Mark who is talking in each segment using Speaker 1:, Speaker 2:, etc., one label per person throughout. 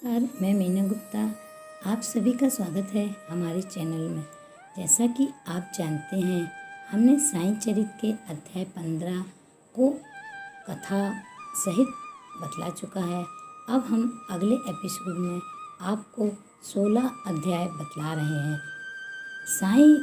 Speaker 1: नमस्कार, मैं मीना गुप्ता। आप सभी का स्वागत है हमारे चैनल में। जैसा कि आप जानते हैं, हमने साईं चरित के अध्याय 15 को कथा सहित बतला चुका है। अब हम अगले एपिसोड में आपको 16 अध्याय बतला रहे हैं। साईं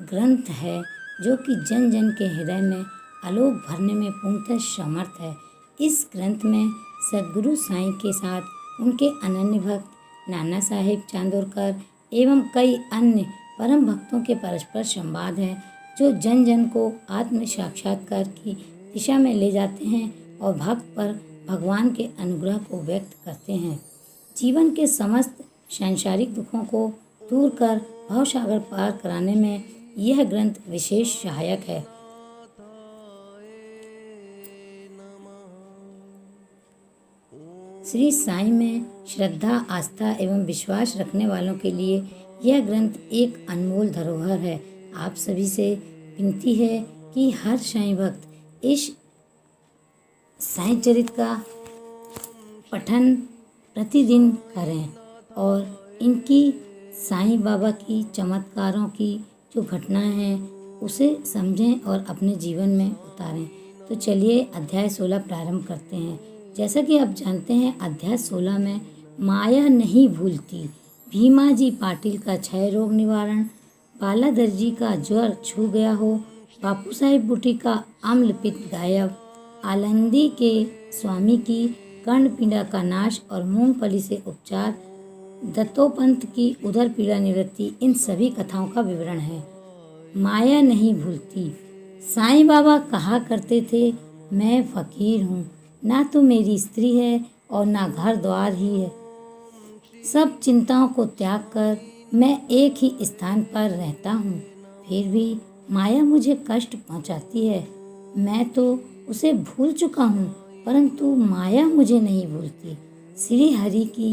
Speaker 1: ग्रंथ है जो कि जन जन के हृदय में आलोक भरने में पूर्णतः समर्थ है। इस ग्रंथ में सद्गुरु साईं के साथ उनके अनन्य भक्त नाना साहेब चांदोरकर एवं कई अन्य परम भक्तों के परस्पर संवाद हैं, जो जन जन को आत्म साक्षात्कार की दिशा में ले जाते हैं और भक्त पर भगवान के अनुग्रह को व्यक्त करते हैं। जीवन के समस्त सांसारिक दुखों को दूर कर भवसागर पार कराने में यह ग्रंथ विशेष सहायक है। श्री साईं में श्रद्धा, आस्था एवं विश्वास रखने वालों के लिए यह ग्रंथ एक अनमोल धरोहर है। आप सभी से विनती है कि हर साईं भक्त इस साईं चरित का पठन प्रतिदिन करें और इनकी साईं बाबा की चमत्कारों की जो घटनाएं हैं उसे समझें और अपने जीवन में उतारें। तो चलिए अध्याय 16 प्रारंभ करते हैं। जैसा कि आप जानते हैं, अध्याय 16 में माया नहीं भूलती, भीमाजी पाटिल का क्षय रोग निवारण, बालाधर जी का ज्वर छू गया हो, बापू साहिब बुटी का अम्ल पित्त गायब, आलंदी के स्वामी की कर्ण पीड़ा का नाश और मूंगफली से उपचार, दत्तोपंत की उदर पीड़ा निवृत्ति, इन सभी कथाओं का विवरण है। माया नहीं भूलती। साईं बाबा कहा करते थे, मैं फकीर हूँ, ना तो मेरी स्त्री है और ना घर द्वार ही है। सब चिंताओं को त्याग कर मैं एक ही स्थान पर रहता हूँ, फिर भी माया मुझे कष्ट पहुँचाती है। मैं तो उसे भूल चुका हूँ, परंतु माया मुझे नहीं भूलती। श्री हरि की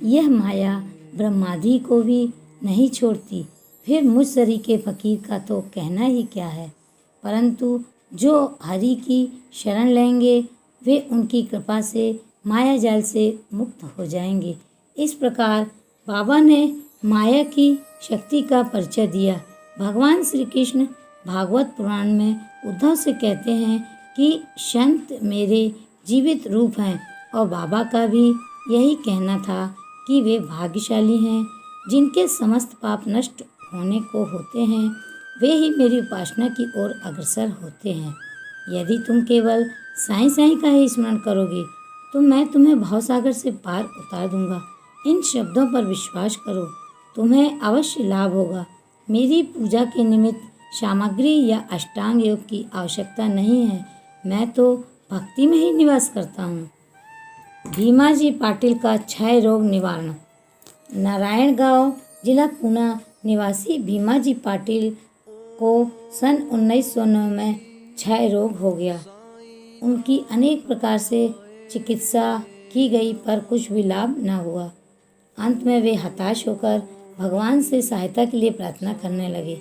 Speaker 1: यह माया ब्रह्मादि को भी नहीं छोड़ती, फिर मुझ सरीखे फकीर का तो कहना ही क्या है। परंतु जो हरि की शरण लेंगे वे उनकी कृपा से माया जाल से मुक्त हो जाएंगे। इस प्रकार बाबा ने माया की शक्ति का परिचय दिया। भगवान श्री कृष्ण भागवत पुराण में उद्धव से कहते हैं कि संत मेरे जीवित रूप हैं, और बाबा का भी यही कहना था कि वे भाग्यशाली हैं जिनके समस्त पाप नष्ट होने को होते हैं, वे ही मेरी उपासना की ओर अग्रसर होते हैं। यदि तुम केवल साईं साईं का ही स्मरण करोगे तो मैं तुम्हें भवसागर से पार उतार दूंगा। इन शब्दों पर विश्वास करो, तुम्हें अवश्य लाभ होगा। मेरी पूजा के निमित्त सामग्री या अष्टांग योग की आवश्यकता नहीं है, मैं तो भक्ति में ही निवास करता हूँ। भीमाजी पाटिल का क्षय रोग निवारण। नारायणगांव जिला पूना निवासी भीमाजी पाटिल को सन 1909 में क्षय रोग हो गया। उनकी अनेक प्रकार से चिकित्सा की गई पर कुछ भी लाभ न हुआ। अंत में वे हताश होकर भगवान से सहायता के लिए प्रार्थना करने लगे।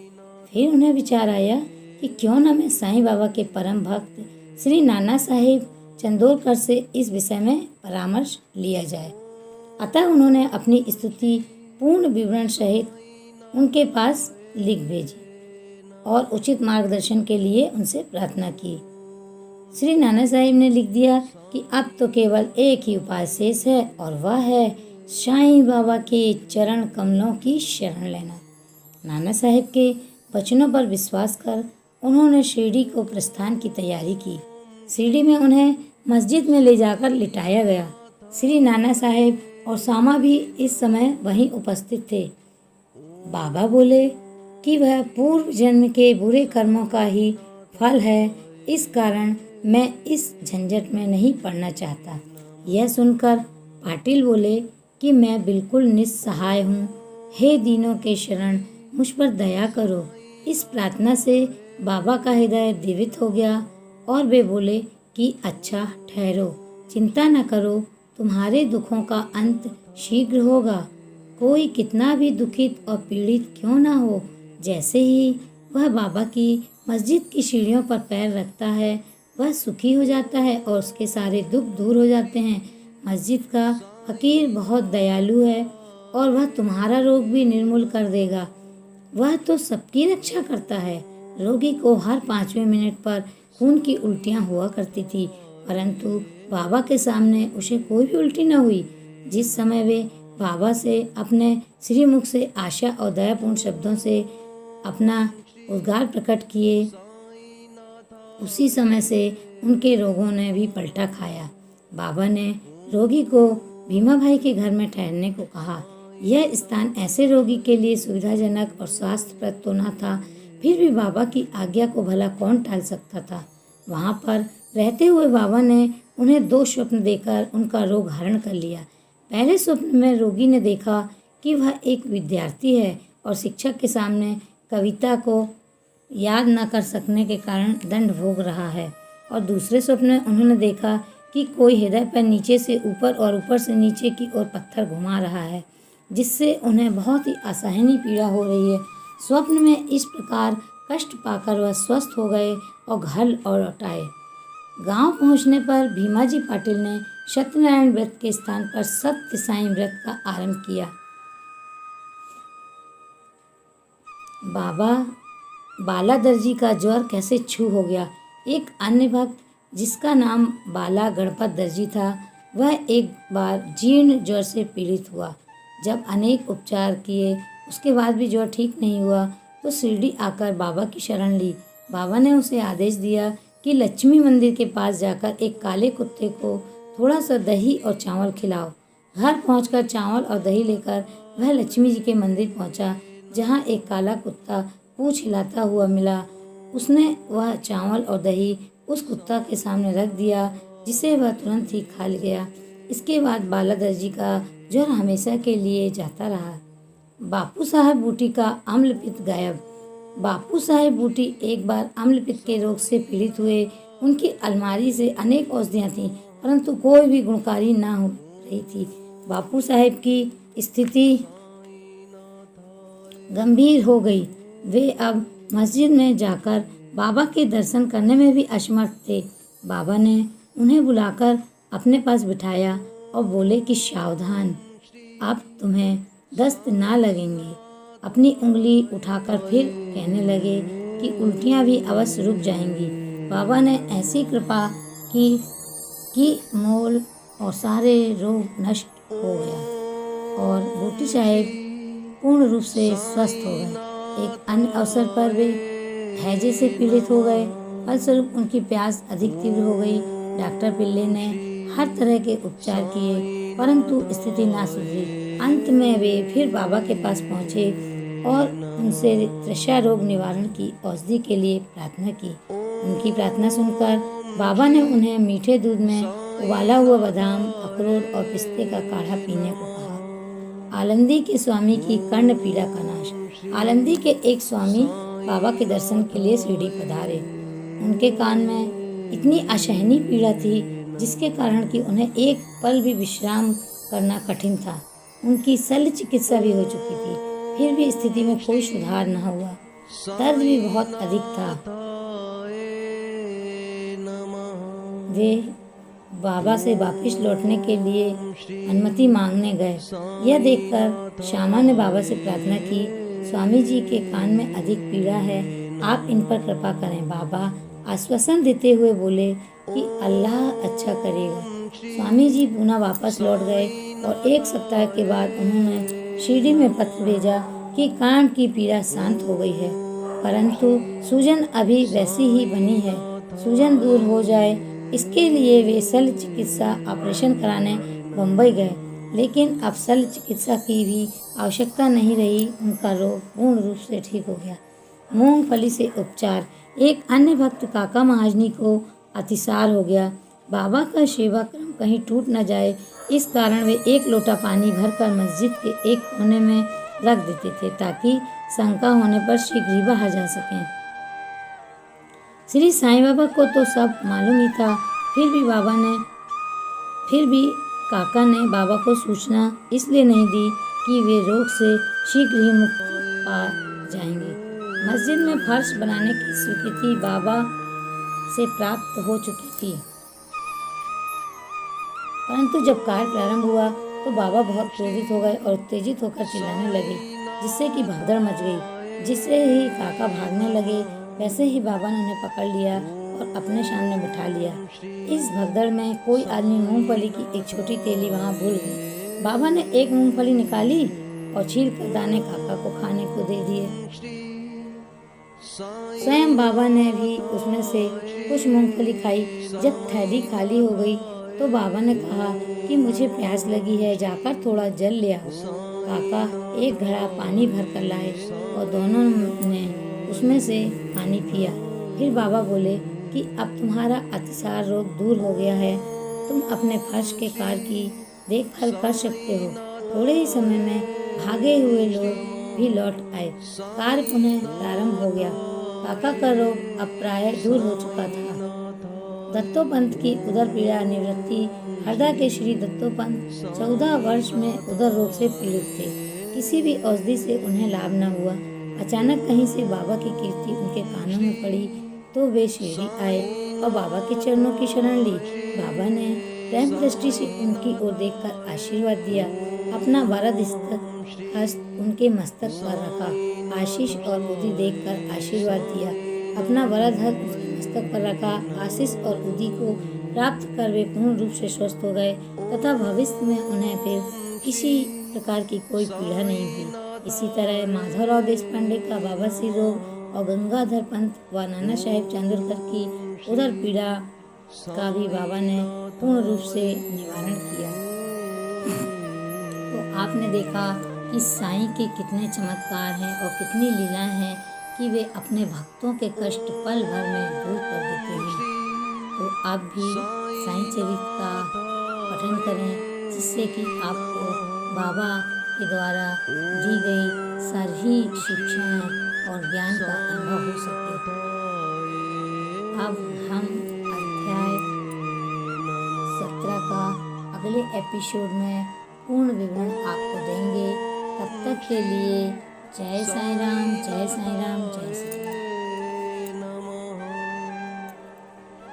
Speaker 1: फिर उन्हें विचार आया कि क्यों न मैं साईं बाबा के परम भक्त श्री नाना साहेब चंदोरकर से इस विषय में परामर्श लिया जाए। अतः उन्होंने अपनी स्तुति पूर्ण विवरण सहित उनके पास लिख भेजी और उचित मार्गदर्शन के लिए उनसे प्रार्थना की। श्री नाना साहिब ने लिख दिया कि अब तो केवल एक ही उपाय शेष है, और वह है साईं बाबा के चरण कमलों की शरण लेना। नाना साहिब के वचनों पर विश्वास कर उन्होंने शिरडी को प्रस्थान की तैयारी की। शिरडी में उन्हें मस्जिद में ले जाकर लिटाया गया। श्री नाना साहिब और सामा भी इस समय वहीं उपस्थित थे। बाबा बोले कि वह पूर्व जन्म के बुरे कर्मों का ही फल है, इस कारण मैं इस झंझट में नहीं पड़ना चाहता। यह सुनकर पाटिल बोले कि मैं बिल्कुल निस्सहाय हूँ, हे दीनों के शरण मुझ पर दया करो। इस प्रार्थना से बाबा का हृदय दीवित हो गया और वे बोले कि अच्छा ठहरो, चिंता न करो, तुम्हारे दुखों का अंत शीघ्र होगा। कोई कितना भी दुखित और पीड़ित क्यों ना हो, जैसे ही वह बाबा की मस्जिद की सीढ़ियों पर पैर रखता है वह सुखी हो जाता है और उसके सारे दुख दूर हो जाते हैं। मस्जिद का फकीर बहुत दयालु है और वह तुम्हारा रोग भी निर्मूल कर देगा। वह तो सबकी रक्षा करता है। रोगी को हर 5वें मिनट पर खून की उल्टियां हुआ करती थी, परंतु बाबा के सामने उसे कोई भी उल्टी न हुई। जिस समय वे बाबा से अपने श्रीमुख से आशा और दयापूर्ण शब्दों से अपना उद्गार प्रकट किए, उसी समय से उनके रोगों ने भी पलटा खाया। बाबा ने रोगी को भीमा भाई के घर में ठहरने को कहा। यह स्थान ऐसे रोगी के लिए सुविधाजनक और स्वास्थ्यप्रद तो न था, फिर भी बाबा की आज्ञा को भला कौन टाल सकता था। वहाँ पर रहते हुए बाबा ने उन्हें 2 स्वप्न देकर उनका रोग हरण कर लिया। पहले स्वप्न में रोगी ने देखा कि वह एक विद्यार्थी है और शिक्षक के सामने कविता को याद न कर सकने के कारण दंड भोग रहा है, और दूसरे स्वप्न में उन्होंने देखा कि कोई हृदय पर नीचे से ऊपर और ऊपर से नीचे की ओर पत्थर घुमा रहा है, जिससे उन्हें बहुत ही असहनीय पीड़ा हो रही है। स्वप्न में इस प्रकार कष्ट पाकर वह स्वस्थ हो गए और घर लौट आए। गांव पहुंचने पर भीमाजी पाटिल ने सत्यनारायण व्रत के स्थान पर सत्य साईं व्रत का आरंभ किया। बाबा बाला दर्जी का ज्वर कैसे छू हो गया। एक अन्य भक्त जिसका नाम बाला गणपत दर्जी था, वह एक बार जीर्ण ज्वर से पीड़ित हुआ। जब अनेक उपचार किए उसके बाद भी ज्वर ठीक नहीं हुआ तो शिरडी आकर बाबा की शरण ली। बाबा ने उसे आदेश दिया कि लक्ष्मी मंदिर के पास जाकर एक काले कुत्ते को थोड़ा सा दही और चावल खिलाओ। घर पहुंचकर चावल और दही लेकर वह लक्ष्मी जी के मंदिर पहुंचा, जहां एक काला कुत्ता पूंछ हिलाता हुआ मिला। उसने वह चावल और दही उस कुत्ता के सामने रख दिया, जिसे वह तुरंत ही खा गया। इसके बाद बाला दर्जी का ज्वर हमेशा के लिए जाता रहा। बापू साहब बूटी का अम्लपित्त गायब। बापू साहेब बूटी एक बार अम्लपित्त के रोग से पीड़ित हुए। उनकी अलमारी से अनेक औषधियाँ थीं, परंतु कोई भी गुणकारी ना हो रही थी। बापू साहेब की स्थिति गंभीर हो गई। वे अब मस्जिद में जाकर बाबा के दर्शन करने में भी असमर्थ थे। बाबा ने उन्हें बुलाकर अपने पास बिठाया और बोले कि सावधान, अब तुम्हें दस्त ना लगेंगे। अपनी उंगली उठाकर फिर कहने लगे कि उल्टियाँ भी अवश्य रुक जाएंगी। बाबा ने ऐसी कृपा की कि मोल और सारे रोग नष्ट हो गया और बूटी साहेब पूर्ण रूप से स्वस्थ हो गए। एक अन्य अवसर पर वे हैजे से पीड़ित हो गए। फलस्वरूप उनकी प्यास अधिक तीव्र हो गई। डॉक्टर पिल्ले ने हर तरह के उपचार किए, परंतु स्थिति ना सुधरी। अंत में वे फिर बाबा के पास पहुँचे और उनसे त्वचा रोग निवारण की औषधि के लिए प्रार्थना की। उनकी प्रार्थना सुनकर बाबा ने उन्हें मीठे दूध में उबाला हुआ बादाम, अखरोट और पिस्ते का काढ़ा पीने को कहा। आलंदी के स्वामी की कर्ण पीड़ा का नाश। आलंदी के एक स्वामी बाबा के दर्शन के लिए शिरडी पधारे। उनके कान में इतनी असहनीय पीड़ा थी, जिसके कारण कि उन्हें एक पल भी विश्राम करना कठिन था। उनकी शल्य चिकित्सा भी हो चुकी थी, फिर भी स्थिति में कोई सुधार न हुआ। दर्द भी बहुत अधिक था। वे बाबा से वापस लौटने के लिए अनुमति मांगने गए। यह देखकर श्यामा ने बाबा से प्रार्थना की, स्वामी जी के कान में अधिक पीड़ा है, आप इन पर कृपा करें। बाबा आश्वासन देते हुए बोले कि अल्लाह अच्छा करेगा। स्वामी जी पुनः वापस लौट गए और 1 सप्ताह के बाद उन्होंने शिरडी में पत्र भेजा कि कान की पीड़ा शांत हो गई है, परंतु सूजन अभी वैसी ही बनी है। सूजन दूर हो जाए इसके लिए वे शल्य चिकित्सा ऑपरेशन कराने बम्बई गए, लेकिन अब शल्य चिकित्सा की भी आवश्यकता नहीं रही। उनका रोग पूर्ण रूप से ठीक हो गया। मूंगफली से उपचार। एक अन्य भक्त काका महाजनी को अतिसार हो गया। बाबा का सेवा क्रम कहीं टूट न जाए, इस कारण वे 1 लोटा पानी भरकर मस्जिद के एक कोने में रख देते थे, ताकि शंका होने पर शीघ्र ही बाहर जा सकें। श्री साईं बाबा को तो सब मालूम ही था, फिर भी काका ने बाबा को सूचना इसलिए नहीं दी कि वे रोग से शीघ्र ही मुक्त पा जाएंगे। मस्जिद में फर्श बनाने की स्वीकृति बाबा से प्राप्त हो चुकी थी, परंतु जब कार्य प्रारंभ हुआ तो बाबा बहुत क्रोधित हो गए और उत्तेजित होकर चिल्लाने लगे, जिससे कि भगदड़ मच गई। जिससे ही काका भागने लगे, वैसे ही बाबा ने उन्हें पकड़ लिया और अपने सामने बिठा लिया। इस भगदड़ में कोई आदमी मूंगफली की एक छोटी थैली वहां भूल गई। बाबा ने एक मूंगफली निकाली और छील कर दाने काका को खाने को दे दिए। स्वयं बाबा ने भी उसमें से कुछ मूंगफली खाई। जब थैली खाली हो गई तो बाबा ने कहा कि मुझे प्यास लगी है, जाकर थोड़ा जल ले आओ। काका एक घड़ा पानी भर कर लाए और दोनों ने उसमें से पानी पिया। फिर बाबा बोले कि अब तुम्हारा अतिसार रोग दूर हो गया है, तुम अपने फर्श के कार्य की देखभाल कर सकते हो। थोड़े ही समय में भागे हुए लोग भी लौट आए। कार्य पुनः प्रारंभ हो गया। काका का रोग अब प्राय दूर हो चुका था। दत्तोपंत की उदर पीड़ा निवृत्ति। हरदा के श्री दत्तोपंत 14 वर्ष में उदर रोग से पीड़ित थे। किसी भी औषधि से उन्हें लाभ न हुआ। अचानक कहीं से बाबा की कीर्ति उनके कानों में पड़ी तो वे शिरडी आए और बाबा के चरणों की शरण ली। बाबा ने प्रेम दृष्टि से उनकी ओर देखकर आशीर्वाद दिया। अपना वरद हस्त उनके मस्तक पर रखा। आशीष और उदी देखकर आशीर्वाद दिया। अपना वरद हस्त उसके मस्तक पर रखा। आशीष और उदी को प्राप्त कर वे पूर्ण रूप से स्वस्थ हो गए तथा भविष्य में उन्हें फिर किसी प्रकार की कोई पीड़ा नहीं हुई। इसी तरह माधवराव देशपांडे का बवासीर रोग और गंगाधर पंत व नाना साहेब चांदोरकर की उदर पीड़ा का भी बाबा ने पूर्ण रूप से निवारण किया। तो आपने देखा कि साईं के कितने चमत्कार हैं और कितनी लीलाएं हैं कि वे अपने भक्तों के कष्ट पल भर में दूर कर देते हैं। तो आप भी साईं चरित्र का पठन करें, जिससे कि आपको बाबा के द्वारा दी गई सारी शिक्षाएं और ज्ञान का अनुभव हो सके। अब हम अध्याय 17 का अगले एपिसोड में पूर्ण विवरण आपको देंगे। तब तक के लिए जय साईं राम, जय साईं राम, जय साईं राम।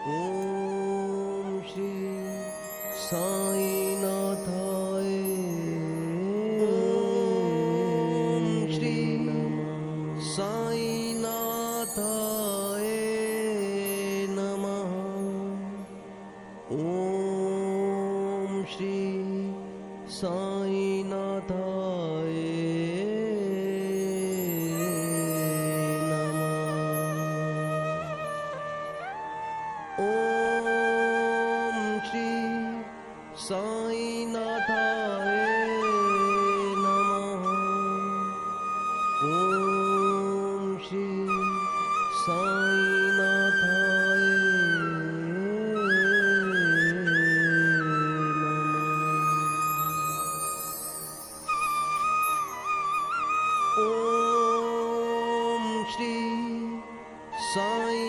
Speaker 2: ओम श्री साईं नाथाय श्री साईं नाथाय नमः। ओम श्री साईं नाथाय साईनाथाय नमः। ओम श्री साईनाथाय नमः। ओम श्री साई